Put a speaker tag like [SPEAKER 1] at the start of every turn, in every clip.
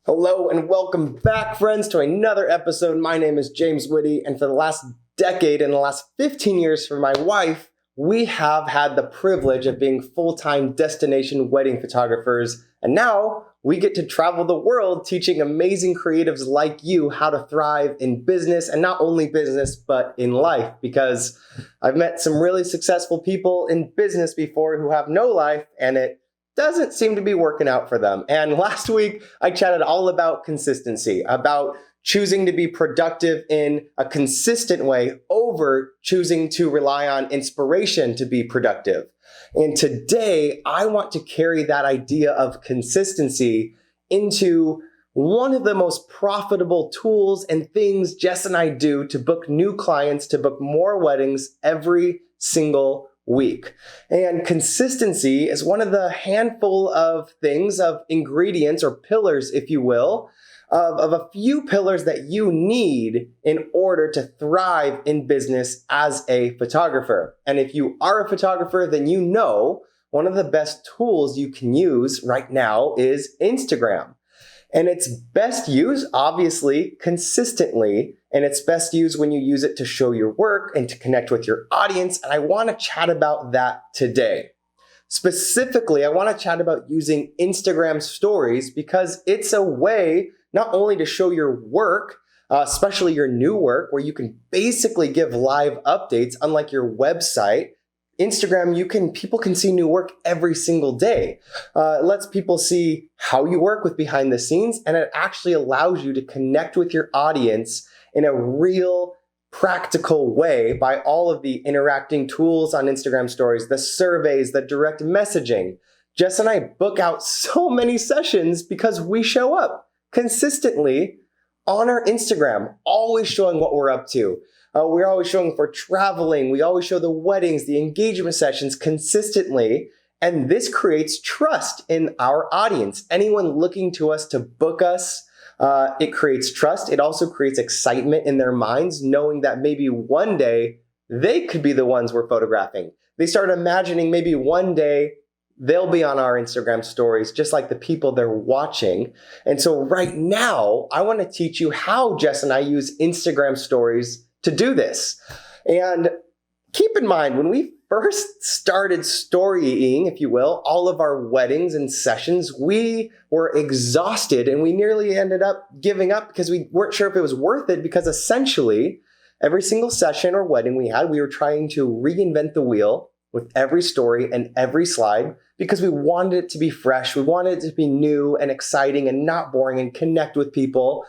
[SPEAKER 1] Hello and welcome back, friends, to another episode. My name is James Whitty, and for the last decade and the last 15 years for my wife, we have had the privilege of being full-time destination wedding photographers, and now we get to travel the world teaching amazing creatives like you how to thrive in business, and not only business, but in life, because I've met some really successful people in business before who have no life, and it doesn't seem to be working out for them. And last week, I chatted all about consistency, about choosing to be productive in a consistent way over choosing to rely on inspiration to be productive. And today, I want to carry that idea of consistency into one of the most profitable tools and things Jess and I do to book new clients, to book more weddings every single week. And consistency is one of the handful of things, of ingredients or pillars, if you will, of a few pillars that you need in order to thrive in business as a photographer. And if you are a photographer, then you know one of the best tools you can use right now is Instagram. And it's best used, obviously, consistently, and it's best used when you use it to show your work and to connect with your audience, and I want to chat about that today. Specifically, I want to chat about using Instagram stories because it's a way not only to show your work, especially your new work, where you can basically give live updates, unlike your website. Instagram, people can see new work every single day. It lets people see how you work with behind the scenes, and it actually allows you to connect with your audience in a real practical way by all of the interacting tools on Instagram stories, the surveys, the direct messaging. Jess and I book out so many sessions because we show up consistently on our Instagram, always showing what we're up to. We're always showing for traveling. We always show the weddings, the engagement sessions consistently. And this creates trust in our audience. Anyone looking to us to book us, it creates trust. It also creates excitement in their minds, knowing that maybe one day they could be the ones we're photographing. They start imagining maybe one day they'll be on our Instagram stories, just like the people they're watching. And so right now, I want to teach you how Jess and I use Instagram stories to do this. And keep in mind, when we first started storying, if you will, all of our weddings and sessions, we were exhausted and we nearly ended up giving up because we weren't sure if it was worth it, because essentially every single session or wedding we had, we were trying to reinvent the wheel with every story and every slide because we wanted it to be fresh. We wanted it to be new and exciting and not boring and connect with people.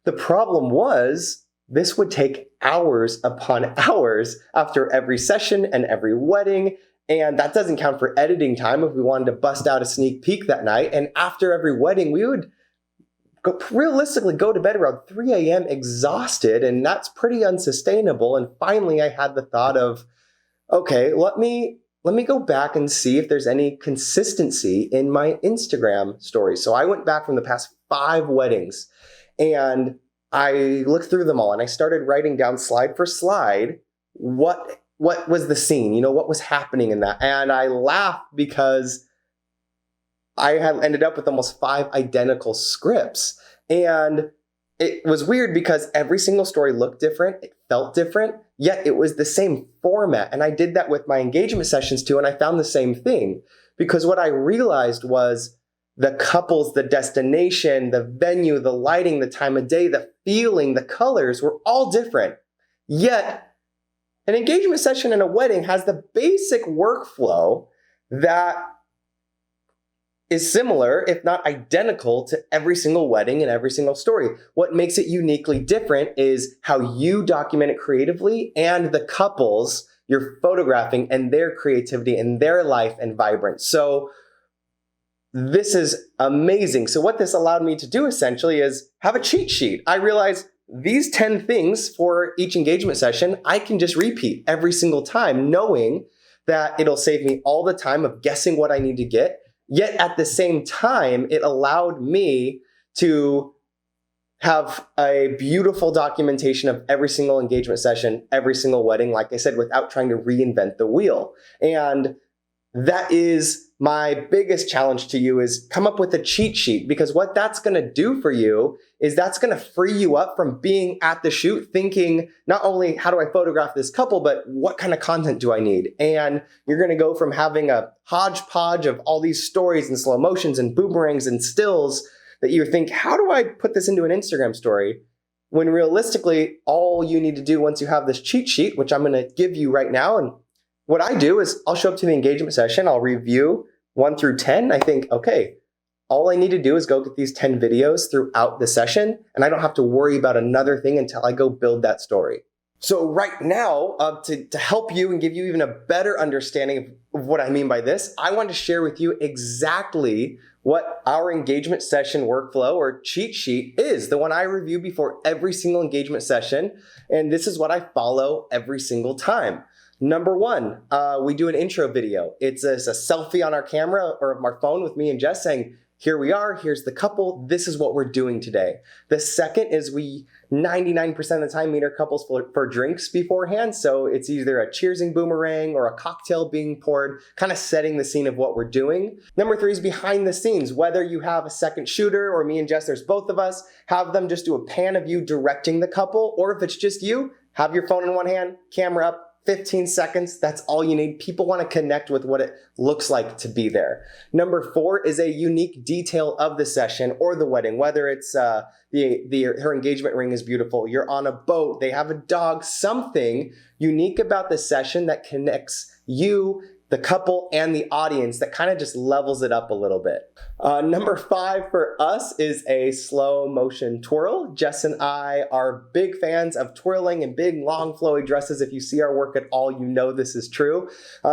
[SPEAKER 1] The problem was, this would take hours upon hours after every session and every wedding. And that doesn't count for editing time if we wanted to bust out a sneak peek that night. And after every wedding, we would realistically go to bed around 3 a.m. exhausted. And that's pretty unsustainable. And finally, I had the thought of, okay, let me go back and see if there's any consistency in my Instagram stories. So I went back from the past 5 weddings and I looked through them all and I started writing down slide for slide what was the scene, what was happening in that. And I laughed because I had ended up with almost 5 identical scripts. And it was weird because every single story looked different, it felt different, yet it was the same format. And I did that with my engagement sessions too, and I found the same thing. Because what I realized was the couples, the destination, the venue, the lighting, the time of day, the feeling, the colors were all different. Yet, an engagement session and a wedding has the basic workflow that is similar, if not identical, to every single wedding and every single story. What makes it uniquely different is how you document it creatively and the couples you're photographing and their creativity and their life and vibrance. So this is amazing. So what this allowed me to do essentially is have a cheat sheet. I realized these 10 things for each engagement session, I can just repeat every single time, knowing that it'll save me all the time of guessing what I need to get. Yet at the same time, it allowed me to have a beautiful documentation of every single engagement session, every single wedding, like I said, without trying to reinvent the wheel. And that is my biggest challenge to you, is come up with a cheat sheet, because what that's going to do for you is that's going to free you up from being at the shoot thinking not only how do I photograph this couple, but what kind of content do I need? And you're going to go from having a hodgepodge of all these stories and slow motions and boomerangs and stills that you think, how do I put this into an Instagram story? When realistically, all you need to do once you have this cheat sheet, which I'm going to give you right now, and what I do is I'll show up to the engagement session, I'll review 1 through 10. I think, okay, all I need to do is go get these 10 videos throughout the session, and I don't have to worry about another thing until I go build that story. So right now, to help you and give you even a better understanding of what I mean by this, I want to share with you exactly what our engagement session workflow or cheat sheet is, the one I review before every single engagement session, and this is what I follow every single time. Number 1, we do an intro video. It's a selfie on our camera or our phone with me and Jess saying, here we are, here's the couple, this is what we're doing today. The second is we 99% of the time meet our couples for drinks beforehand. So it's either a cheersing boomerang or a cocktail being poured, kind of setting the scene of what we're doing. Number 3 is behind the scenes. Whether you have a second shooter or me and Jess, there's both of us, have them just do a pan of you directing the couple, or if it's just you, have your phone in one hand, camera up, 15 seconds, that's all you need. People want to connect with what it looks like to be there. Number 4 is a unique detail of the session or the wedding, whether it's her engagement ring is beautiful, you're on a boat, they have a dog, something unique about the session that connects you, the couple, and the audience, that kind of just levels it up a little bit. Number 5 for us is a slow motion twirl. Jess and I are big fans of twirling and big, long, flowy dresses. If you see our work at all, you know this is true.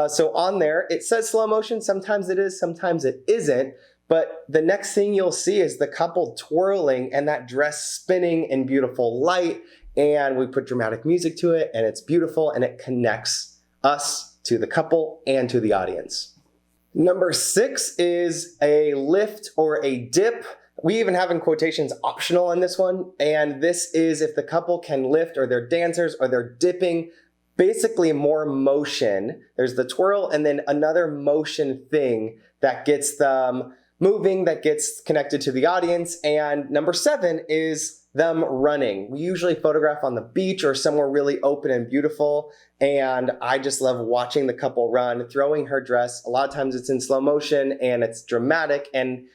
[SPEAKER 1] So on there, it says slow motion. Sometimes it is, sometimes it isn't. But the next thing you'll see is the couple twirling and that dress spinning in beautiful light. And we put dramatic music to it, and it's beautiful, and it connects us to the couple and to the audience. Number 6 is a lift or a dip. We even have in quotations optional on this one. And this is if the couple can lift, or they're dancers, or they're dipping, basically more motion. There's the twirl and then another motion thing that gets them moving, that gets connected to the audience. And number 7 is them running. We usually photograph on the beach or somewhere really open and beautiful. And I just love watching the couple run, throwing her dress. A lot of times it's in slow motion and it's dramatic, and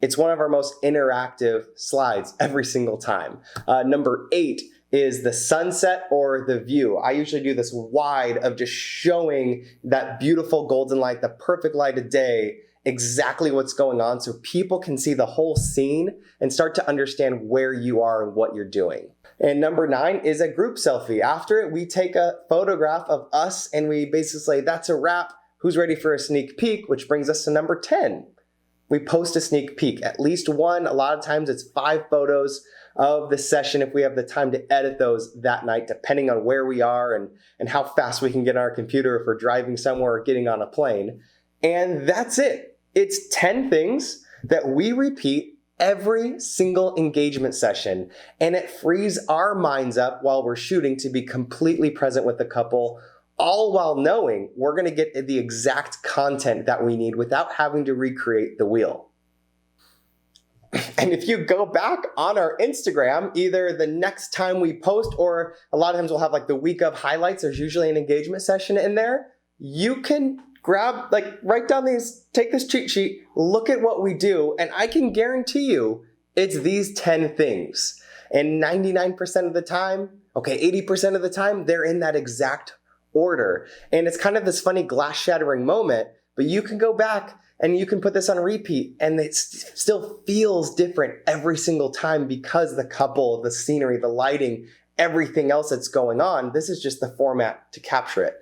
[SPEAKER 1] it's one of our most interactive slides every single time. Number 8 is the sunset or the view. I usually do this wide of just showing that beautiful golden light, the perfect light of day, exactly what's going on, so people can see the whole scene and start to understand where you are and what you're doing. And number 9 is a group selfie. After it, we take a photograph of us and we basically say, that's a wrap. Who's ready for a sneak peek? Which brings us to number 10. We post a sneak peek, at least one. A lot of times it's 5 photos of the session if we have the time to edit those that night, depending on where we are and how fast we can get on our computer if we're driving somewhere or getting on a plane. And that's it. It's 10 things that we repeat every single engagement session, and it frees our minds up while we're shooting to be completely present with the couple, all while knowing we're going to get the exact content that we need without having to recreate the wheel. And if you go back on our Instagram, either the next time we post, or a lot of times we'll have like the week of highlights, there's usually an engagement session in there, you can write down take this cheat sheet, look at what we do, and I can guarantee you it's these 10 things. And 99% of the time, 80% of the time, they're in that exact order. And it's kind of this funny glass shattering moment, but you can go back and you can put this on repeat, and it still feels different every single time because the couple, the scenery, the lighting, everything else that's going on, this is just the format to capture it.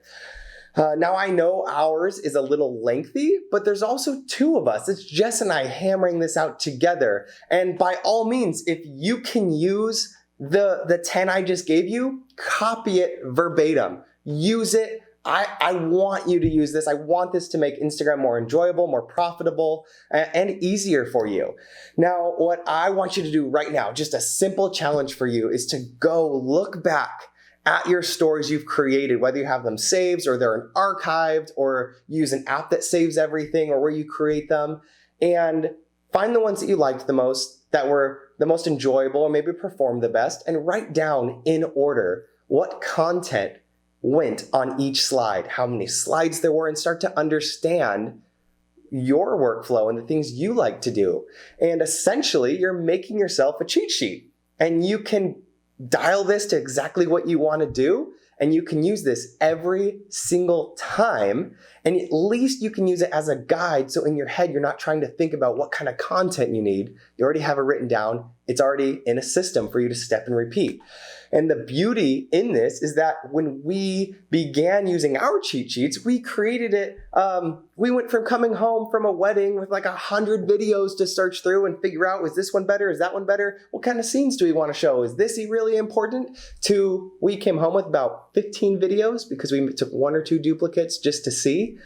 [SPEAKER 1] Now I know ours is a little lengthy, but there's also 2 of us. It's Jess and I hammering this out together. And by all means, if you can use the 10 I just gave you, copy it verbatim. Use it. I want you to use this. I want this to make Instagram more enjoyable, more profitable, and easier for you. Now, what I want you to do right now, just a simple challenge for you, is to go look back at your stories you've created, whether you have them saved or they're archived or use an app that saves everything or where you create them, and find the ones that you liked the most, that were the most enjoyable or maybe performed the best, and write down in order what content went on each slide, how many slides there were, and start to understand your workflow and the things you like to do. And essentially, you're making yourself a cheat sheet, and you can dial this to exactly what you want to do, and you can use this every single time, and at least you can use it as a guide, so in your head you're not trying to think about what kind of content you need. You already have it written down. It's already in a system for you to step and repeat. And the beauty in this is that when we began using our cheat sheets, we created it. We went from coming home from a wedding with like 100 videos to search through and figure out, is this one better? Is that one better? What kind of scenes do we want to show? Is this really important? To we came home with about 15 videos because we took 1 or 2 duplicates just to see.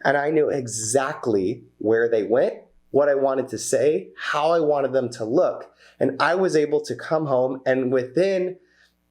[SPEAKER 1] And I knew exactly where they went, what I wanted to say, how I wanted them to look. And I was able to come home and within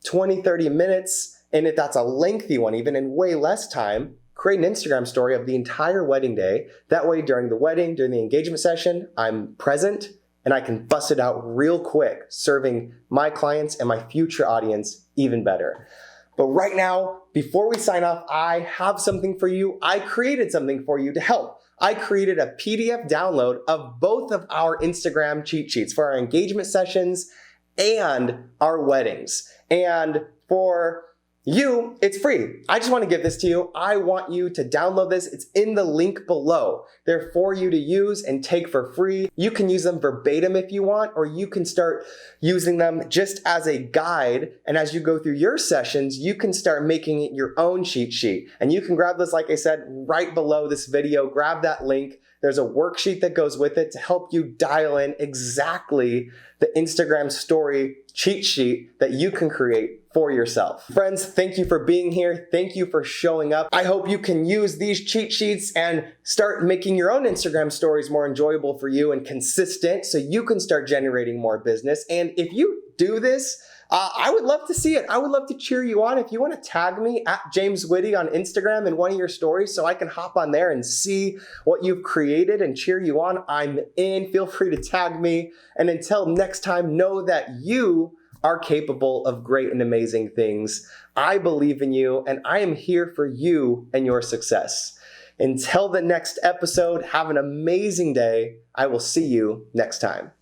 [SPEAKER 1] 20, 30 minutes, and if that's a lengthy one, even in way less time, create an Instagram story of the entire wedding day. That way, during the wedding, during the engagement session, I'm present and I can bust it out real quick, serving my clients and my future audience even better. But right now, before we sign off, I have something for you. I created something for you to help. I created a PDF download of both of our Instagram cheat sheets for our engagement sessions and our weddings. And for you, it's free. I just want to give this to you. I want you to download this. It's in the link below. They're for you to use and take for free. You can use them verbatim if you want, or you can start using them just as a guide. And as you go through your sessions, you can start making it your own cheat sheet. And you can grab this, like I said, right below this video. Grab that link. There's a worksheet that goes with it to help you dial in exactly the Instagram story cheat sheet that you can create for yourself. Friends, thank you for being here. Thank you for showing up. I hope you can use these cheat sheets and start making your own Instagram stories more enjoyable for you and consistent so you can start generating more business. And if you do this, I would love to see it. I would love to cheer you on. If you want to tag me at James Whitty on Instagram in one of your stories so I can hop on there and see what you've created and cheer you on, I'm in. Feel free to tag me. And until next time, know that you are capable of great and amazing things. I believe in you, and I am here for you and your success. Until the next episode, have an amazing day. I will see you next time.